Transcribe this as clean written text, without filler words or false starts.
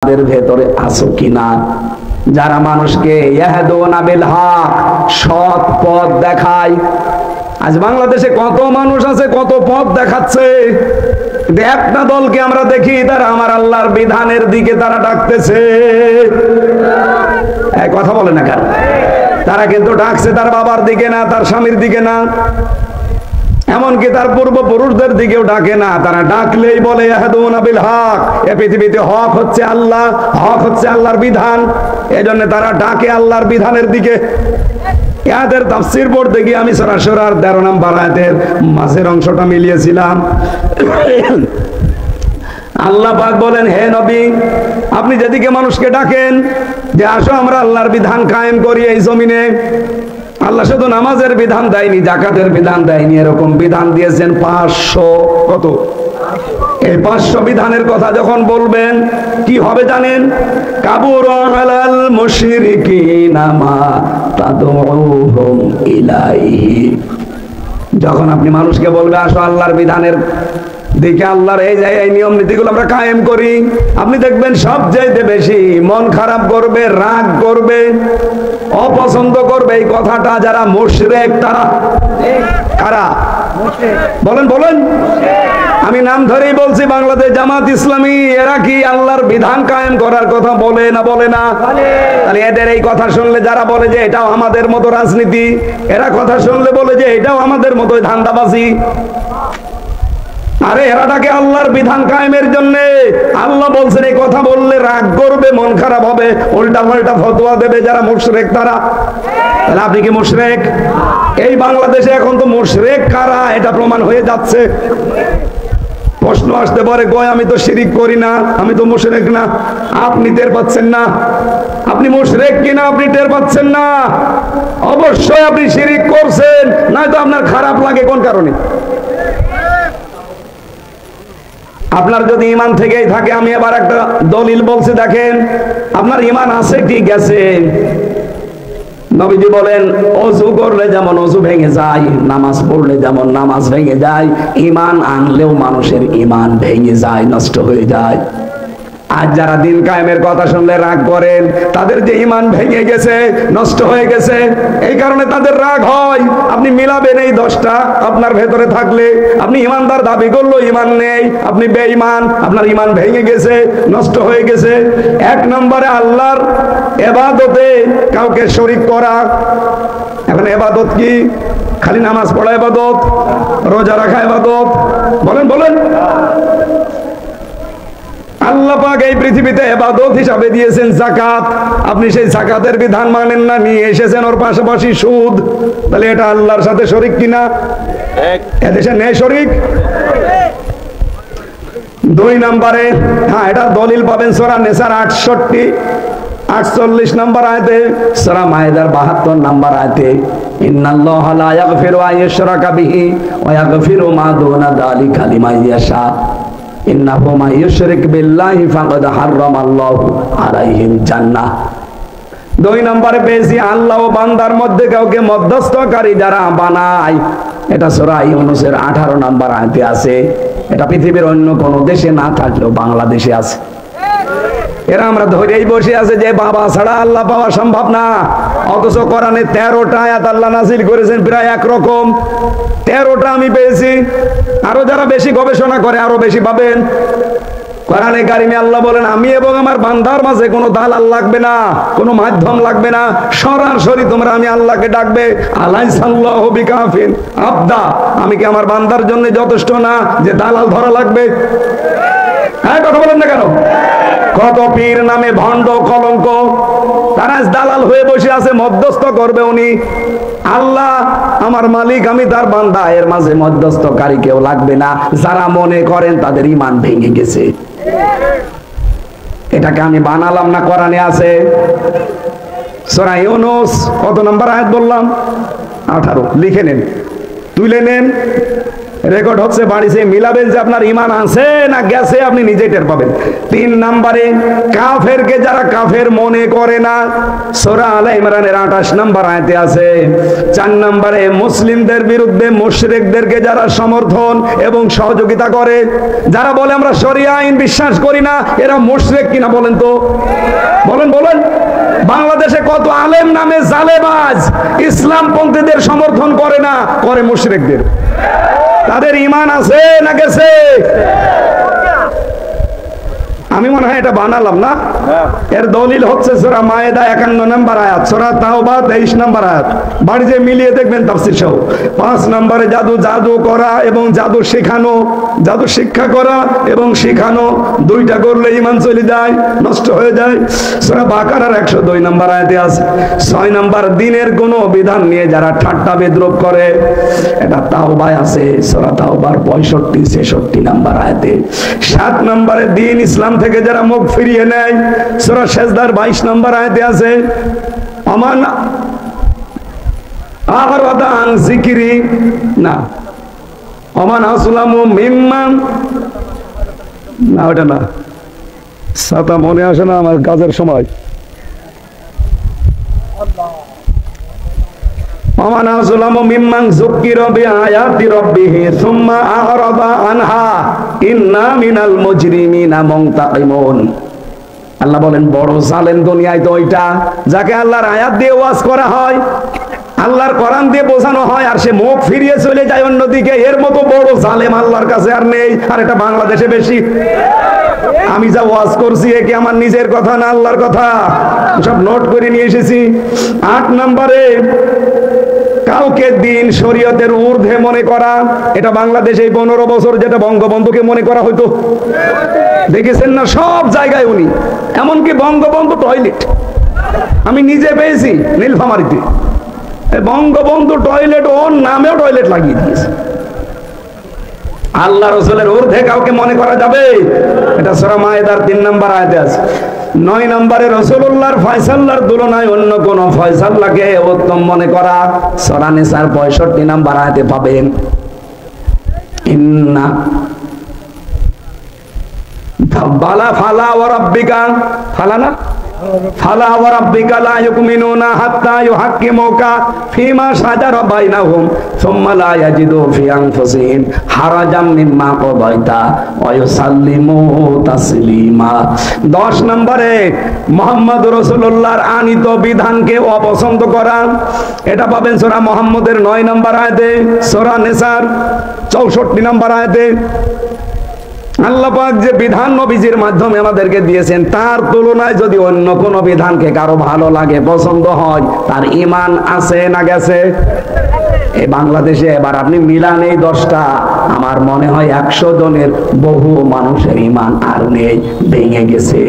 তাদের ভেতরে আছো কিনা যারা মানুষকে ইয়াহদুনা বিল হক সৎ পথ দেখায়। আজ বাংলাদেশে কত মানুষ আছে, কত পথ দেখাচ্ছে, একটা দলকে আমরা দেখি তারা আমার আল্লাহর বিধানের দিকে তারা ডাকতেছে। এই কথা বলে না কেন? তারা কিন্তু ডাকছে তার বাবার দিকে না, তার স্বামীর দিকে না, এমনকি তার পূর্বপুরুষদের দিকেও ডাকে না। তারা ডাকলেই বলে ইয়াহদুনা বিল হক, এই পৃথিবীতে হক হচ্ছে আল্লাহ, হক হচ্ছে আল্লাহর বিধান। এজন্য তারা ডাকে আল্লাহর বিধানের দিকে। এদের তাফসীর পড়তে গিয়ে আমি সরাসরি 13 নম্বর আয়াতের মাঝের অংশটা মিলিয়েছিলাম। আল্লাহ পাক বলেন, হে নবী, আপনি যেদিকে মানুষকে ডাকেন যে আসো আমরা আল্লাহর বিধান কায়েম করি এই জমিনে। আল্লাহ শুধু নামাজের বিধান দেয়নি, যাকাতের বিধান দেয়নি, এরকম বিধান দিয়েছেন 500। কত? এই 500 বিধানের কথা যখন বলবেন কি হবে জানেন? কাবুরা আলাল মুশরিকিনা মা তাদউহুম ইলাইহি। যখন আপনি মানুষকে বলবে আসো আল্লাহর বিধানের দিকে, আল্লাহর এই নিয়ম নীতিগুলো আমরা কায়েম করি, আপনি দেখবেন সবচাইতে বেশি মন খারাপ করবে, রাগ করবে, অপছন্দ করবে এই কথাটা যারা মুশরিক। তারা কারা? বলেন বলেন। আমি নাম ধরেই বলছি, বাংলাদেশ জামাত ইসলামী। এরা কি আল্লাহর বিধান কায়েম করার কথা বলে না? বলে না? তাহলে এদের এই কথা শুনলে যারা বলে যে এটাও আমাদের মতো রাজনীতি, এরা কথা শুনলে বলে যে এটাও আমাদের মতো ধান্দাবাজি। আরে এরাটাকে আল্লাহর বিধান কায়েমের জন্য আল্লাহ বলছেন এই কথা বললে রাগ করবে, মন খারাপ হবে, উল্টা পাল্টা ফতোয়া দেবে যারা মুশরিক তারা। তাহলে আপনি কি মুশরিক? এই বাংলাদেশে এখন তো মুশরিক কারা এটা প্রমাণ হয়ে যাচ্ছে। প্রশ্ন আসতে পারে, কই আমি তো শিরিক করি না, আমি তো মুশরিক না। আপনি টের পাচ্ছেন না? আপনি মুশরিক কিনা আপনি টের পাচ্ছেন না? অবশ্যই আপনি শিরিক করছেন, নয়তো আপনার খারাপ লাগে কোন কারণে? আপনার যদি ঈমান থেকেই থাকে, আমি এবার একটা দলিল বলছি, দেখেন আপনার ঈমান আছে ঠিক আছে। নবীজি বলেন ওযু করলে যেমন ওযু ভেঙে যায়, নামাজ পড়লে যেমন নামাজ ভেঙে যায়, ঈমান আনলেও মানুষের ঈমান ভেঙে যায়, নষ্ট হয়ে যায়। আজ যারা দিন কায়েমের কথা শুনলে রাগ করেন, তাদের যে ঈমান ভেঙে গেছে, নষ্ট হয়ে গেছে, এই কারণে তাদের রাগ হয়। আপনি মিলাবেন এই 10টা আপনার ভেতরে থাকলে, আপনি ঈমানদার দাবি করলো ঈমান নেই, আপনি বেঈমান, আপনার ঈমান ভেঙে গেছে, নষ্ট হয়ে গেছে। 1 নম্বরে আল্লাহর ইবাদতে কাউকে শরীক করা। এখন ইবাদত কি? খালি নামাজ পড়া ইবাদত? রোজা রাখা ইবাদত? বলেন বলেন। আল্লাহ পাক এই পৃথিবীতে ইবাদত হিসাবে দিয়েছেন যাকাত। আপনি সেই যাকাতের বিধান মানেন না, নিয়ে এসেছেন ওর পাশাপাশি সুদ। তাহলে এটা আল্লাহর সাথে শরীক কিনা? এদেশে নেই শরীক। 2 নম্বরে, হ্যাঁ এটা দলিল পাবেন সূরা নিসার 48 নম্বর আয়াতে, সূরা মায়েদার 72 নম্বর আয়াতে, ইন্নাল্লাহা লা ইয়াগফিরু আন ইউশরাকা বিহি ওয়া ইয়াগফিরু মা দুনা যালিকা লিমান ইয়াশা ইন্নাহু মান ইউশরিক বিল্লাহি ফাকাদ হারামাল্লাহু আলাইহিল জান্নাহ। 2 নম্বরে পেয়েছি আল্লাহ ও বান্দার মধ্যে কাউকে মধ্যস্থকারী যারা বানায়, এটা সূরা ইউনূসের 18 নম্বর আয়াতে আছে। এটা পৃথিবীর অন্য কোন দেশে না থাকলেও বাংলাদেশে আছে। এরা আমরা ধরেই বসে আছে যে বাবা ছাড়া আল্লাহ পাওয়া সম্ভব না, অথচ কোরআনে 13টা আয়াত আল্লাহ নাযিল করেছেন প্রায় একরকম। 13টা আমি পেয়েছি, আরো যারা বেশি গবেষণা করে আরো বেশি পাবেন। কোরআনে কারিমে আল্লাহ বলেন আমি এবং আমার বান্দার মাঝে কোনো দালাল লাগবে না, কোনো মাধ্যম লাগবে না, সরাসরি তোমরা আমি আল্লাহকে ডাকবে। আলাইসাল্লাহু বিকাফিন আবদা, আমি কি আমার বান্দার জন্য যথেষ্ট না যে দালাল ধরা লাগবে? হ্যাঁ কথা বলেন না কেন? কত পীর নামে ভণ্ড কলঙ্ক, তারা দালাল হয়ে বসে আছে, মধ্যস্থ করবে উনি। আল্লাহ আমার মালিক, আমি তার বান্দা, এর মাঝে মধ্যস্থকারী কেউ লাগবে না। যারা মনে করেন তাদের ঈমান ভেঙে গেছে। এটাকে আমি বানালাম না, কোরআনে আছে। সূরা ইউনূস কত নম্বর আয়াত বললাম? 18। লিখে নেন, তুলে নেন। রেকর্ড হচ্ছে বাড়িতে, মিলাবেন যে আপনার ঈমান আছে না গেছে, আপনি নিজেই টের পাবেন। 3 নম্বরে কাফেরকে যারা কাফের মনে করে না, সূরা আলে ইমরানের 28 নম্বর আয়াতে আছে। 4 নম্বরে মুসলিমদের বিরুদ্ধে মুশরিকদেরকে যারা সমর্থন এবং সহযোগিতা করে, যারা বলে আমরা শরিয়া আইন বিশ্বাস করি না, এরা মুশরিক কিনা বলেন তো, বলেন বলেন। বাংলাদেশে কত আলেম নামে জালেবাজ ইসলামপন্থীদের সমর্থন করে না, করে মুশরিকদের। তাদের ঈমান আছে না গেছে? আমি মনে হয় এটা বানালাম না। এর দলিল হচ্ছে সূরা মায়েদা 51 নম্বর আয়াত, সূরা তাওবা 23 নম্বর আয়াত। বাড়িতে মিলিয়ে দেখবেন তাফসীর সহ। 5 নম্বরে জাদু করা এবং জাদু শেখানো, জাদু শিক্ষা করা এবং শেখানো, দুইটা করলে ঈমান চলে যায়, নষ্ট হয়ে যায়। সূরা বাকারার 102 নম্বর আয়াতে আছে। 6 নম্বর দ্বীনের কোনো বিধান নিয়ে যারা ঠাট্টা বিদ্রূপ করে, এটা তাওবায় আছে, সূরা তাওবার 65 66 নম্বর আয়াতে। 7 নম্বরে দ্বীন ইসলাম থেকে যারা মুখ ফিরিয়ে নেয়, সূরা সেজদার 22 নম্বর আয়াতে আছে। আমান আরাদা আন যিকরি, না আমান আসলামু মিম্মান, না ওটা না, সাতা মনে আসে না আমার কাজের সময়। আমান আসলামু মিম্মান যুক্কিরা বিআয়াতি রাব্বিহি সুম্মা আরাদা আনহা ইন্না মিনাল মুজরিমিনা মুনতাকিমুন। আল্লাহ বলেন বড় জালেম দুনিয়ায় তো ওইটা, যাকে আল্লাহর আয়াত দিয়ে ওয়াজ করা হয়, আল্লাহর কোরআন দিয়ে বোঝানো হয়, আর সে মুখ ফিরিয়ে চলে যায় অন্যদিকে। এর মতো বড় জালেম আল্লাহর কাছে আর নেই। আর এটা বাংলাদেশে বেশি। আমি যা ওয়াজ করছি এ কি আমার নিজের কথা না আল্লাহর কথা? সব নোট করে নিয়ে এসেছি। 8 নম্বরে কাউকে দিন শরীয়তের ঊর্ধ্বে মনে করা, এটা বাংলাদেশে 15 বছর যেটা বঙ্গবন্ধুকে মনে করা হইতো, দেখেছেন না? সব জায়গায় উনি, এমনকি বঙ্গবন্ধু টয়লেট আমি নিজে পেয়েছি নীলফামারীতে। বঙ্গবন্ধু টয়লেট ওর নামেও টয়লেট লাগিয়ে দিয়েছে। আল্লাহ রাসূলের ঊর্ধ্বে কাউকে মনে করা যাবে? এটা সূরা মায়েদার 3 নম্বর আয়াতে আছে। 9 নম্বরে রাসূলুল্লাহর ফয়সালার তুলনায় অন্য কোন ফয়সালাকে উত্তম মনে করা, সূরা নিসার 65 নম্বর আয়াতে পাবেন। ইন্না বালা ফালা ওয়া রাব্বিকা, ফালা না, ফালা ওয়া রাব্বিকা লা ইউমিনুনা হাত্তা ইউহাক্কিমুকা ফিমা শাজারা বাইনাহুম সুম্মা লা ইয়াজিদু ফি আনফুসিহিম হারাজাম মিম্মা কাদাইতা ওয়া ইউসাল্লিমু তাসলিমা। 10 নম্বরে মুহাম্মদ রাসূলুল্লাহর আনিত বিধানকে অপছন্দ করা, এটা পাবেন সূরা মুহাম্মদের 9 নম্বর আয়াতে, সূরা নিসার 64 নম্বর আয়াতে। আল্লাহ পাক যে বিধান নবীজির মাধ্যমে আমাদেরকে দিয়েছেন, তার তুলনায় যদি অন্য কোন বিধানকে কারো ভালো লাগে, পছন্দ হয়, তার ঈমান আছে না গেছে? এই বাংলাদেশে এবার আপনি মিলান এই 10টা, আমার মনে হয় 100 জনের বহু মানুষের ঈমান আর নেই, ভেঙে গেছে।